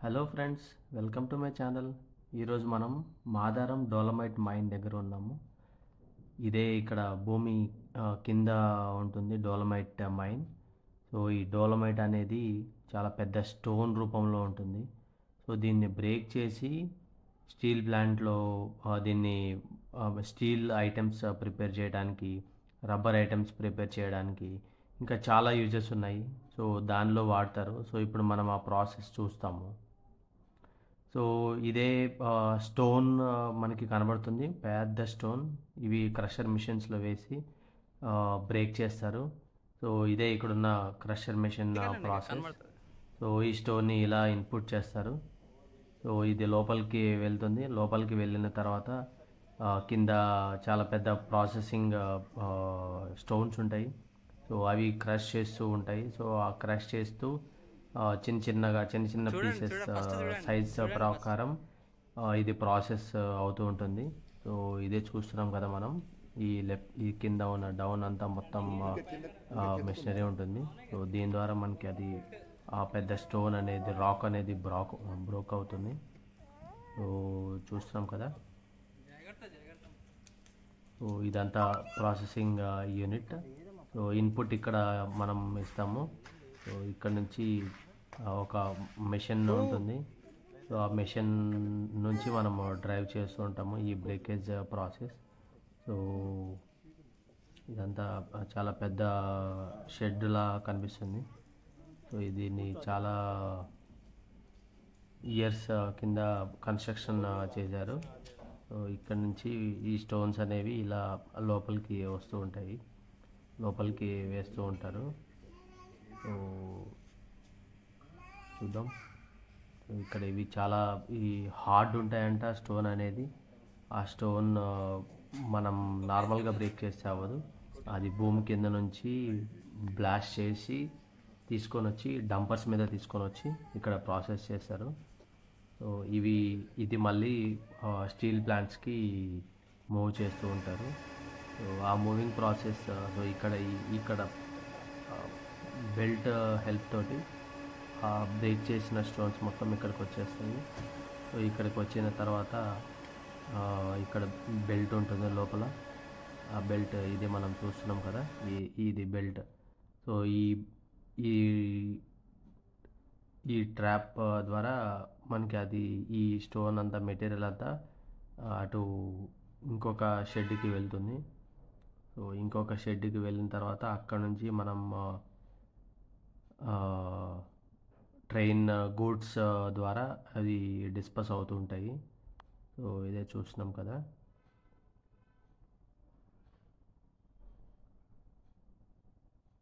Hello friends, welcome to my channel. ఈరోజు మనం Madaram dolomite mine దగ్గర ఉన్నాము. ఇదే ఇక్కడ భూమి కింద ఉంటుంది డోలమైట్ మైన్. సో ఈ డోలమైట్ అనేది చాలా పెద్ద స్టోన్ రూపంలో ఉంటుంది. సో దీన్ని బ్రేక్ చేసి స్టీల్ ప్లాంట్లో దీన్ని స్టీల్ ఐటమ్స్ ప్రిపేర్ చేయడానికి, రబ్బర్ ఐటమ్స్ ప్రిపేర్ చేయడానికి ఇంకా చాలా యూజెస్ ఉన్నాయి. సో దానిలో వాడతారు. సో ఇప్పుడు మనం ఆ ప్రాసెస్ చూస్తాము. సో ఇదే స్టోన్ మనకి కనబడుతుంది, పెద్ద స్టోన్. ఇవి క్రషర్ మిషన్స్లో వేసి బ్రేక్ చేస్తారు. సో ఇదే ఇక్కడున్న క్రషర్ మిషన్ ప్రాసెస్. సో ఈ స్టోన్ని ఇలా ఇన్పుట్ చేస్తారు. సో ఇది లోపలికి వెళ్తుంది. లోపలికి వెళ్ళిన తర్వాత కింద చాలా పెద్ద ప్రాసెసింగ్ స్టోన్స్ ఉంటాయి. సో అవి క్రష్ చేస్తూ ఉంటాయి. సో ఆ క్రష్ చేస్తూ చిన్న చిన్న పీసెస్ సైజ్ ప్రకారం ఇది ప్రాసెస్ అవుతూ ఉంటుంది. సో ఇదే చూస్తున్నాం కదా మనం. ఈ కింద ఉన్న డౌన్ అంతా మొత్తం మెషినరీ ఉంటుంది. సో దీని ద్వారా మనకి అది ఆ పెద్ద స్టోన్ అనేది, రాక్ అనేది బ్రోక్ అవుతుంది. సో చూస్తున్నాం కదా. సో ఇదంతా ప్రాసెసింగ్ యూనిట్. సో ఇన్పుట్ ఇక్కడ మనం ఇస్తాము. సో ఇక్కడ నుంచి ఒక మెషిన్ ఉంటుంది. సో ఆ మెషిన్ నుంచి మనము డ్రైవ్ చేస్తూ ఉంటాము ఈ బ్రేకేజ్ ప్రాసెస్. సో ఇదంతా చాలా పెద్ద షెడ్లా కనిపిస్తుంది. సో దీన్ని చాలా ఇయర్స్ కింద కన్స్ట్రక్షన్ చేశారు. సో ఇక్కడ నుంచి ఈ స్టోన్స్ అనేవి ఇలా లోపలికి వస్తూ ఉంటాయి, లోపలికి వేస్తూ ఉంటారు. సో చూద్దాం. సో ఇక్కడ ఇవి చాలా హార్డ్ ఉంటాయంట స్టోన్ అనేది. ఆ స్టోన్ మనం నార్మల్గా బ్రేక్ చేస్తే అవ్వదు. అది భూమి కింద నుంచి బ్లాస్ట్ చేసి తీసుకొని వచ్చి డంపర్స్ మీద తీసుకొని వచ్చి ఇక్కడ ప్రాసెస్ చేస్తారు. సో ఇది మళ్ళీ స్టీల్ ప్లాంట్స్కి మూవ్ చేస్తూ ఉంటారు. సో ఆ మూవింగ్ ప్రాసెస్. సో ఇక్కడ బెల్ట్ హెల్ప్ తోటి బ్రేక్ చేసిన స్టోన్స్ మొత్తం ఇక్కడికి వచ్చేస్తాయి. సో ఇక్కడికి వచ్చిన తర్వాత ఇక్కడ బెల్ట్ ఉంటుంది లోపల. ఆ బెల్ట్ ఇది మనం చూస్తున్నాం కదా, ఇది బెల్ట్. సో ఈ ఈ ట్రాప్ ద్వారా మనకి ఈ స్టోన్ అంతా, మెటీరియల్ అంతా అటు ఇంకొక షెడ్కి వెళ్తుంది. సో ఇంకొక షెడ్కి వెళ్ళిన తర్వాత అక్కడ నుంచి మనం ట్రైన్ గూడ్స్ ద్వారా అది డిస్పస్ అవుతూ ఉంటాయి. సో ఇదే చూస్తున్నాం కదా.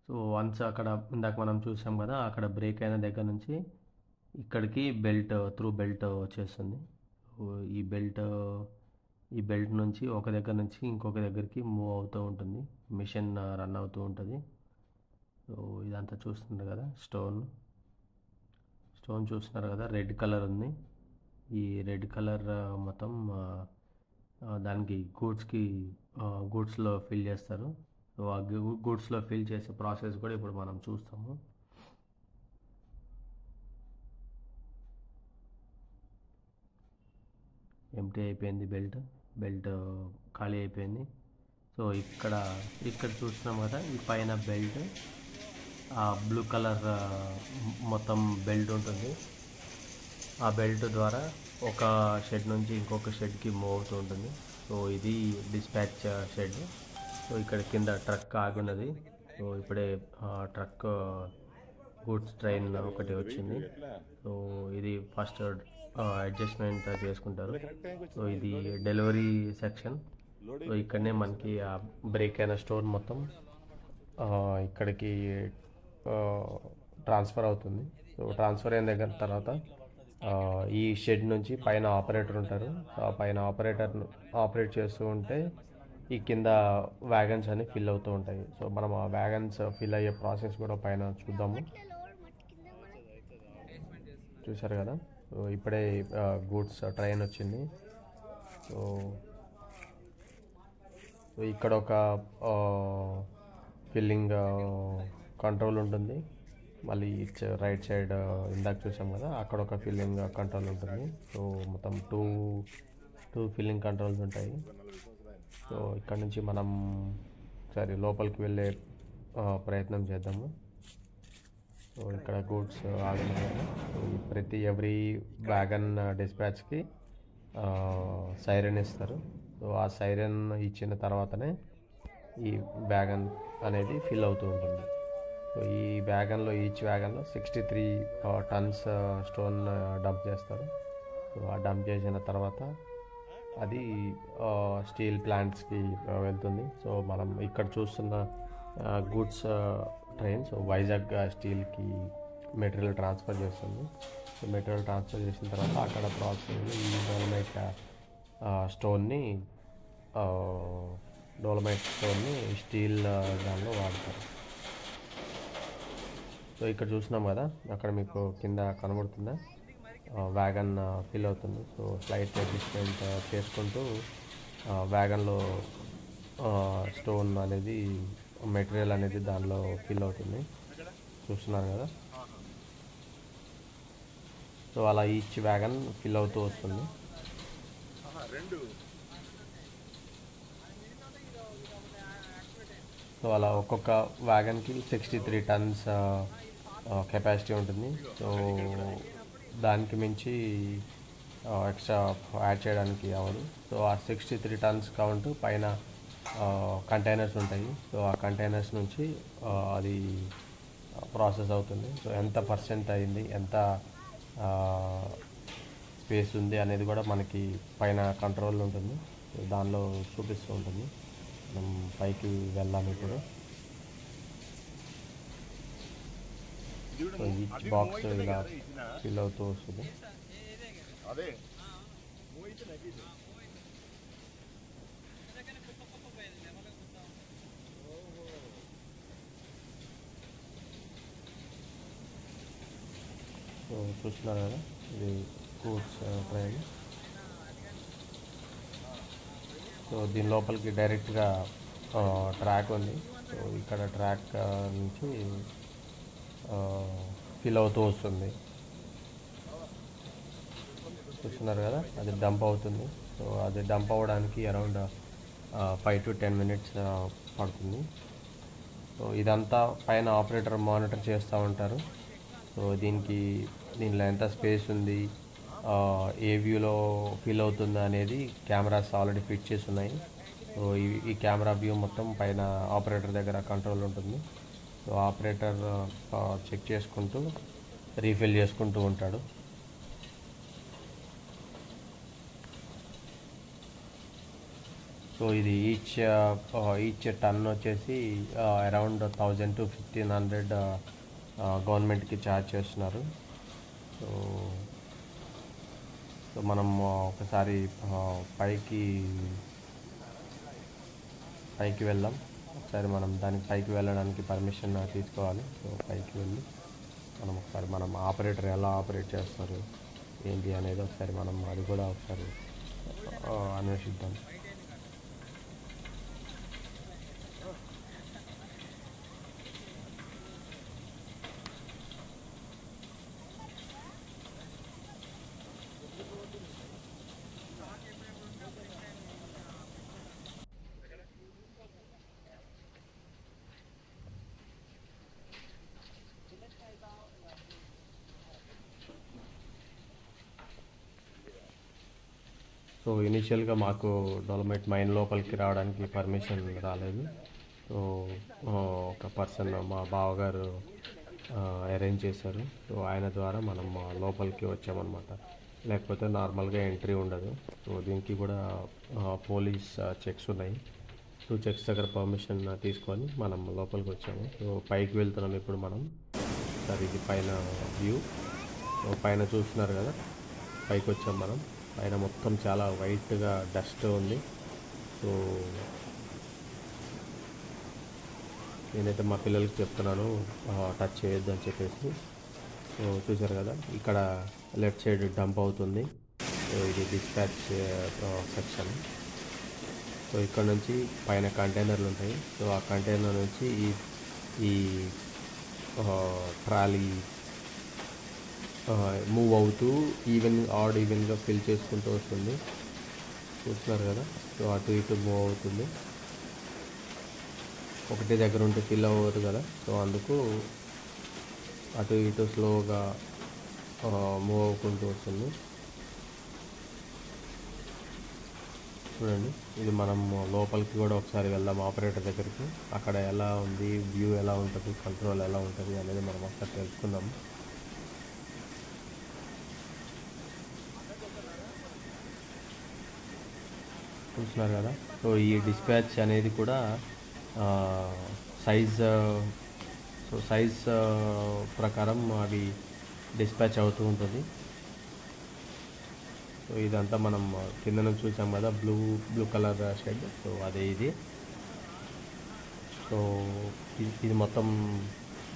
సో వన్స్ అక్కడ ఇందాక మనం చూసాం కదా, అక్కడ బ్రేక్ అయిన దగ్గర నుంచి ఇక్కడికి త్రూ బెల్ట్ వచ్చేస్తుంది. సో ఈ బెల్ట్ నుంచి ఒక దగ్గర నుంచి ఇంకొక దగ్గరికి మూవ్ అవుతూ ఉంటుంది, మిషన్ రన్ అవుతూ ఉంటుంది. సో ఇదంతా చూస్తున్నారు కదా, స్టోన్ చూస్తున్నారు కదా, రెడ్ కలర్ ఉంది. ఈ రెడ్ కలర్ మొత్తం దానికి గూడ్స్లో ఫిల్ చేస్తారు. సో ఆ గూడ్స్లో ఫిల్ చేసే ప్రాసెస్ కూడా ఇప్పుడు మనం చూస్తాము. ఎంటీ అయిపోయింది, బెల్ట్ ఖాళీ అయిపోయింది. సో ఇక్కడ చూస్తున్నాం కదా, ఈ పైన బెల్ట్, ఆ బ్లూ కలర్ మొత్తం బెల్ట్ ఉంటుంది. ఆ బెల్ట్ ద్వారా ఒక షెడ్ నుంచి ఇంకొక షెడ్కి మూవ్ అవుతూ ఉంటుంది. సో ఇది డిస్పాచ్ షెడ్. సో ఇక్కడ కింద ట్రక్ ఆగున్నది. సో ఇప్పుడే ట్రక్ గూడ్స్ ట్రైన్ ఒకటి వచ్చింది. సో ఇది ఫస్ట్ అడ్జస్ట్మెంట్ చేసుకుంటారు. సో ఇది డెలివరీ సెక్షన్. సో ఇక్కడనే మనకి ఆ బ్రేక్ అయిన స్టోన్ మొత్తం ఇక్కడికి ట్రాన్స్ఫర్ అవుతుంది. సో ట్రాన్స్ఫర్ అయిన దగ్గర తర్వాత ఈ షెడ్ నుంచి పైన ఆపరేటర్ ఉంటారు. ఆ పైన ఆపరేట్ చేస్తూ ఉంటే ఈ కింద వ్యాగన్స్ అన్ని ఫిల్ అవుతూ ఉంటాయి. సో మనం ఆ వ్యాగన్స్ ఫిల్ అయ్యే ప్రాసెస్ కూడా పైన చూద్దాము. చూసారు కదా. సో ఇప్పుడే గూడ్స్ ట్రైన్ వచ్చింది. సో ఇక్కడ ఒక ఫిల్లింగ్ కంట్రోల్ ఉంటుంది. మళ్ళీ రైట్ సైడ్ ఇందాక చూసాం కదా, అక్కడ ఒక ఫిల్లింగ్ కంట్రోల్ ఉంటుంది. సో మొత్తం టూ ఫిల్లింగ్ కంట్రోల్స్ ఉంటాయి. సో ఇక్కడ నుంచి మనం సరే లోపలికి వెళ్ళే ప్రయత్నం చేద్దాము. సో ఇక్కడ గూడ్స్ ఆగుతున్నాయి కదా. సో ప్రతి ఎవ్రీ వ్యాగన్ డిస్పాచ్కి సైరన్ ఇస్తారు. సో ఆ సైరన్ ఇచ్చిన తర్వాతనే ఈ వ్యాగన్ అనేది ఫిల్ అవుతూ ఉంటుంది. సో ఈ వ్యాగన్లో ఈచ్ వ్యాగన్లో 63 టన్స్ స్టోన్ డంప్ చేస్తారు. సో ఆ డంప్ చేసిన తర్వాత అది స్టీల్ ప్లాంట్స్కి వెళ్తుంది. సో మనం ఇక్కడ చూస్తున్న గూడ్స్ ట్రైన్ సో వైజాగ్ స్టీల్కి మెటీరియల్ ట్రాన్స్ఫర్ చేస్తుంది. సో మెటీరియల్ ట్రాన్స్ఫర్ చేసిన తర్వాత అక్కడ ప్రాసెసింగ్లో ఈ డోలమైట్ స్టోన్ని స్టీల్ దానిలో వాడతారు. సో ఇక్కడ చూసినాం కదా, అక్కడ మీకు కింద కనబడుతుందా వ్యాగన్ ఫిల్ అవుతుంది. సో స్లైట్ అడ్జస్ట్మెంట్ చేసుకుంటూ వ్యాగన్లో స్టోన్ అనేది మెటీరియల్ అనేది దానిలో ఫిల్ అవుతుంది. చూస్తున్నారు కదా. సో అలా ఈచ్ వ్యాగన్ ఫిల్ అవుతూ వస్తుంది. సో అలా ఒక్కొక్క వ్యాగన్కి 63 టన్స్ కెపాసిటీ ఉంటుంది. సో దానికి మించి ఎక్స్ట్రా యాడ్ చేయడానికి అవ్వదు. సో ఆ 63 టన్స్ కౌంట్ పైన కంటైనర్స్ ఉంటాయి. సో ఆ కంటైనర్స్ నుంచి అది ప్రాసెస్ అవుతుంది. సో ఎంత పర్సెంట్ అయింది, ఎంత స్పేస్ ఉంది అనేది కూడా మనకి పైన కంట్రోల్ ఉంటుంది. సో దానిలో చూపిస్తూ ఉంటుంది. మనం పైకి వెళ్దాం ఇప్పుడు. సో ఈచ్ బాక్స్ ఇలా ఫిల్ అవుతూ వస్తుంది. సో చూస్తున్నారు కదా, ఇది గూడ్స్ ట్రైన్. సో దీని లోపలికి డైరెక్ట్గా ట్రాక్ ఉంది. సో ఇక్కడ ట్రాక్ నుంచి ఫిల్ అవుతూ వస్తుంది. చూస్తున్నారు కదా, అది డంప్ అవుతుంది. సో అది డంప్ అవ్వడానికి అరౌండ్ 5 to 10 minutes పడుతుంది. సో ఇదంతా పైన ఆపరేటర్ మానిటర్ చేస్తూ ఉంటారు. సో దీనిలో ఎంత స్పేస్ ఉంది, ఏ వ్యూలో ఫిల్ అవుతుంది అనేది కెమెరాస్ ఆల్రెడీ ఫిట్ చేసి ఉన్నాయి. సో ఈ కెమెరా వ్యూ మొత్తం పైన ఆపరేటర్ దగ్గర కంట్రోల్ ఉంటుంది. సో ఆపరేటర్ చెక్ చేసుకుంటూ రీఫిల్ చేసుకుంటూ ఉంటాడు. సో ఇది ఈచ్ టన్ వచ్చేసి అరౌండ్ 1000 to 1500 గవర్నమెంట్కి ఛార్జ్ చేస్తున్నారు. సో మనం ఒకసారి పైకి వెళ్దాం. ఒకసారి మనం దానికి పైకి వెళ్ళడానికి పర్మిషన్ తీసుకోవాలి. సో పైకి వెళ్ళి మనం ఆపరేటర్ ఎలా ఆపరేట్ చేస్తారు ఏంటి అనేది ఒకసారి మనం అది కూడా ఒకసారి అన్వేషిద్దాం. సో ఇనిషియల్గా మాకు డోలమైట్ మైన్ లోపలికి రావడానికి పర్మిషన్ రాలేదు. సో ఒక పర్సన్ మా బావగారు అరేంజ్ చేశారు. సో ఆయన ద్వారా మనం లోపలికి వచ్చామన్నమాట. లేకపోతే నార్మల్గా ఎంట్రీ ఉండదు. సో దీనికి కూడా పోలీస్ చెక్స్ ఉన్నాయి. 2 చెక్స్ దగ్గర పర్మిషన్ తీసుకొని మనం లోపలికి వచ్చాము. సో పైకి వెళ్తున్నాం ఇప్పుడు మనం. సరే ఇది పైన వ్యూ. సో పైన చూస్తున్నారు కదా, పైకి వచ్చాం మనం. పైన మొత్తం చాలా వైట్గా డస్ట్ ఉంది. సో నేనైతే మా పిల్లలకి చెప్తున్నాను టచ్ చేయొద్దు అని చెప్పేసి. సో చూసారు కదా, ఇక్కడ లెఫ్ట్ సైడ్ డంప్ అవుతుంది. సో ఇది డిస్పాచ్ సెక్షన్. సో ఇక్కడ నుంచి పైన కంటైనర్లు ఉంటాయి. సో ఆ కంటైనర్ నుంచి ఈ ట్రాలీ మూవ్ అవుతూ ఈవెన్గా ఫిల్ చేసుకుంటూ వస్తుంది. చూస్తున్నారు కదా, సో అటు ఇటు మూవ్ అవుతుంది. ఒకటే దగ్గర ఉంటే ఫిల్ అవ్వదు కదా, సో అందుకు అటు ఇటు స్లోగా మూవ్ అవ్వుకుంటూ వస్తుంది. చూడండి, ఇది మనం లోపలికి కూడా ఒకసారి వెళ్దాం ఆపరేటర్ దగ్గరికి. అక్కడ ఎలా ఉంది, వ్యూ ఎలా ఉంటుంది, కంట్రోల్ ఎలా ఉంటుంది అనేది మనం ఒకసారి తెలుసుకుందాం. చూస్తున్నారు కదా, సో ఈ డిస్పాచ్ అనేది కూడా సైజ్ ప్రకారం అవి డిస్పాచ్ అవుతూ ఉంటుంది. సో ఇదంతా మనం కింద నుంచి చూసాం కదా, బ్లూ కలర్ షెడ్, సో అదే ఇది. సో ఇది మొత్తం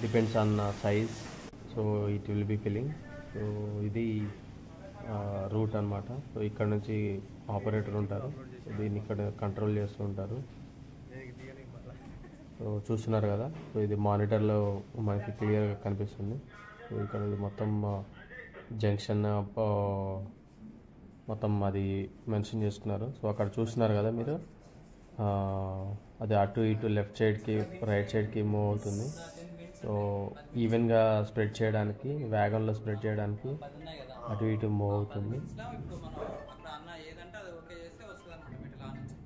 depends on size, so it will be filling. So ఇది రూట్ అనమాట. సో ఇక్కడ నుంచి ఆపరేటర్ ఉంటారు, దీన్ని ఇక్కడ కంట్రోల్ చేస్తూ ఉంటారు. సో చూస్తున్నారు కదా, సో ఇది మానిటర్లో మనకి క్లియర్గా కనిపిస్తుంది. సో ఇక్కడ ఇది మొత్తం జంక్షన్ మొత్తం అది మెన్షన్ చేసుకున్నారు. సో అక్కడ చూస్తున్నారు కదా మీరు, అది అటు ఇటు లెఫ్ట్ సైడ్కి రైట్ సైడ్కి మూవ్ అవుతుంది. సో ఈవెన్గా స్ప్రెడ్ చేయడానికి, వ్యాగన్లో స్ప్రెడ్ చేయడానికి అటు ఇటు మూవ్ అవుతుంది.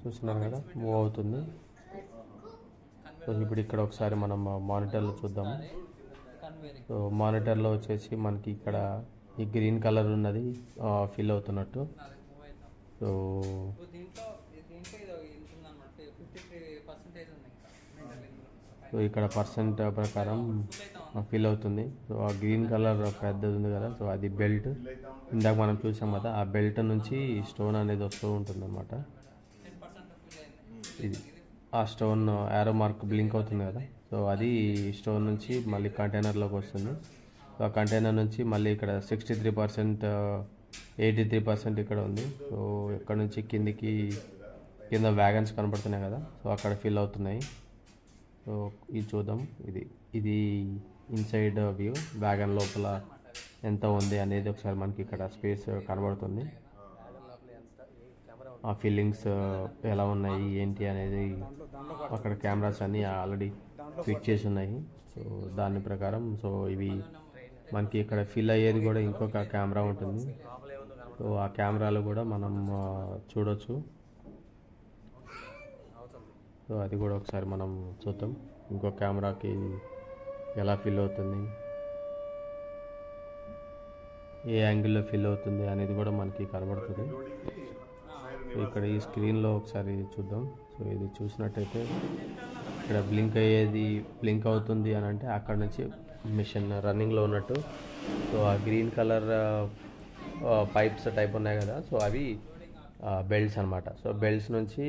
చూస్తున్నారు కదా, మూవ్ అవుతుంది. సో ఇప్పుడు ఇక్కడ ఒకసారి మనం మానిటర్లో చూద్దాము. సో మానిటర్లో వచ్చేసి మనకి ఇక్కడ ఈ గ్రీన్ కలర్ ఉన్నది ఫిల్ అవుతున్నట్టు. సో ఇక్కడ పర్సెంట్ ప్రకారం ఫిల్ అవుతుంది. సో ఆ గ్రీన్ కలర్ పెద్దది ఉంది కదా, సో అది బెల్ట్. ఇందాక మనం చూసాం కదా, ఆ బెల్ట్ నుంచి స్టోన్ అనేది వస్తూ ఉంటుంది అన్నమాట. ఇది ఆ స్టోన్ యారో మార్క్ బ్లింక్ అవుతుంది కదా, సో అది స్టోన్ నుంచి మళ్ళీ కంటైనర్లోకి వస్తుంది. సో ఆ కంటైనర్ నుంచి మళ్ళీ ఇక్కడ 63%, 83% ఇక్కడ ఉంది. సో ఇక్కడ నుంచి కింద వ్యాగన్స్ కనపడుతున్నాయి కదా, సో అక్కడ ఫిల్ అవుతున్నాయి. సో ఇది చూద్దాం. ఇది ఇన్సైడ్ వ్యూ, వ్యాగన్ లోపల ఎంత ఉంది అనేది ఒకసారి మనకి ఇక్కడ స్పేస్ కనబడుతుంది. ఆ ఫీలింగ్స్ ఎలా ఉన్నాయి ఏంటి అనేది అక్కడ కెమెరాస్ అన్నీ ఆల్రెడీ ఫిట్ చేసి ఉన్నాయి. సో దాని ప్రకారం సో ఇవి మనకి ఇక్కడ ఫిల్ అయ్యేది కూడా ఇంకొక కెమెరా ఉంటుంది. సో ఆ కెమెరాలో కూడా మనం చూడొచ్చు. సో అది కూడా ఒకసారి మనం చూద్దాం, ఇంకో కెమెరాకి ఎలా ఫిల్ అవుతుంది, ఏ యాంగిల్లో ఫిల్ అవుతుంది అనేది కూడా మనకి కనబడుతుంది. సో ఇక్కడ ఈ స్క్రీన్లో ఒకసారి చూద్దాం. సో ఇది చూసినట్టయితే ఇక్కడ బ్లింక్ అవుతుంది అని అంటే అక్కడ నుంచి మిషన్ రన్నింగ్లో ఉన్నట్టు. సో ఆ గ్రీన్ కలర్ పైప్స్ టైప్ ఉన్నాయి కదా, సో అవి బెల్ట్స్ అనమాట. సో బెల్ట్స్ నుంచి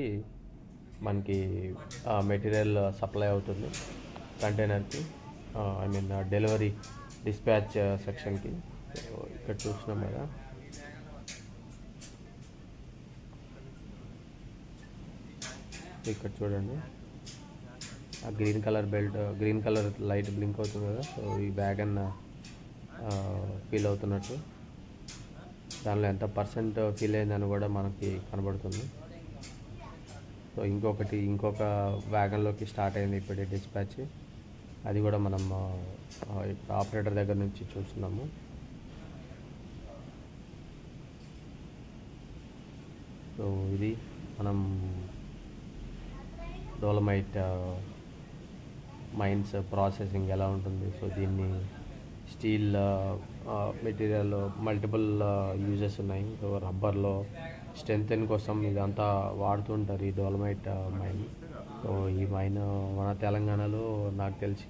మనకి మెటీరియల్ సప్లై అవుతుంది కంటైనర్కి, ఐ మీన్ డెలివరీ డిస్పాచ్ సెక్షన్కి. సో ఇక్కడ చూసినాం కదా, ఇక్కడ చూడండి ఆ గ్రీన్ కలర్ లైట్ బ్లింక్ అవుతుంది కదా, సో ఈ వ్యాగన్ ఫీల్ అవుతున్నట్టు, దానిలో ఎంత పర్సెంట్ ఫీల్ అయిందని కూడా మనకి కనబడుతుంది. సో ఇంకొక వ్యాగన్లోకి స్టార్ట్ అయింది ఇప్పుడే డిస్పాచ్, అది కూడా మనం ఇప్పుడు ఆపరేటర్ దగ్గర నుంచి చూస్తున్నాము. సో ఇది మనం డోలమైట్ మైన్స్ ప్రాసెసింగ్ ఎలా ఉంటుంది. సో దీన్ని స్టీల్ మెటీరియల్ మల్టిపుల్ యూజెస్ ఉన్నాయి. సో రబ్బర్లో స్ట్రెంగ్తెన్ కోసం ఇదంతా వాడుతుంటారు ఈ డోలమైట్ మైన్. సో ఈ మైన్ మన తెలంగాణలో నాకు తెలిసి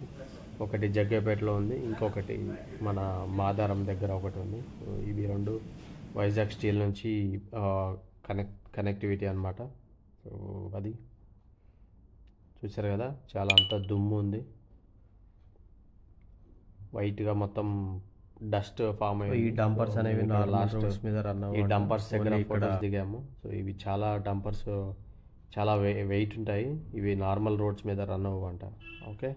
ఒకటి జగ్గేపేటలో ఉంది, ఇంకొకటి మన మాదారం దగ్గర ఒకటి ఉంది. సో ఇవి రెండు వైజాగ్ స్టీల్ నుంచి కనెక్టివిటీ అనమాట. సో అది చూసారు కదా, చాలా అంతా దుమ్ము ఉంది, వైట్గా మొత్తం డస్ట్ ఫామ్ అయ్యి. ఈ డంపర్స్ అనేవి లాస్ట్ మీద రన్ ఈ డంపర్స్ దగ్గర ఫోటోస్ దిగాము. సో ఇవి చాలా డంపర్స్ చాలా వెయిట్ ఉంటాయి, ఇవి నార్మల్ రోడ్స్ మీద రన్ అవ్వంట. ఓకే.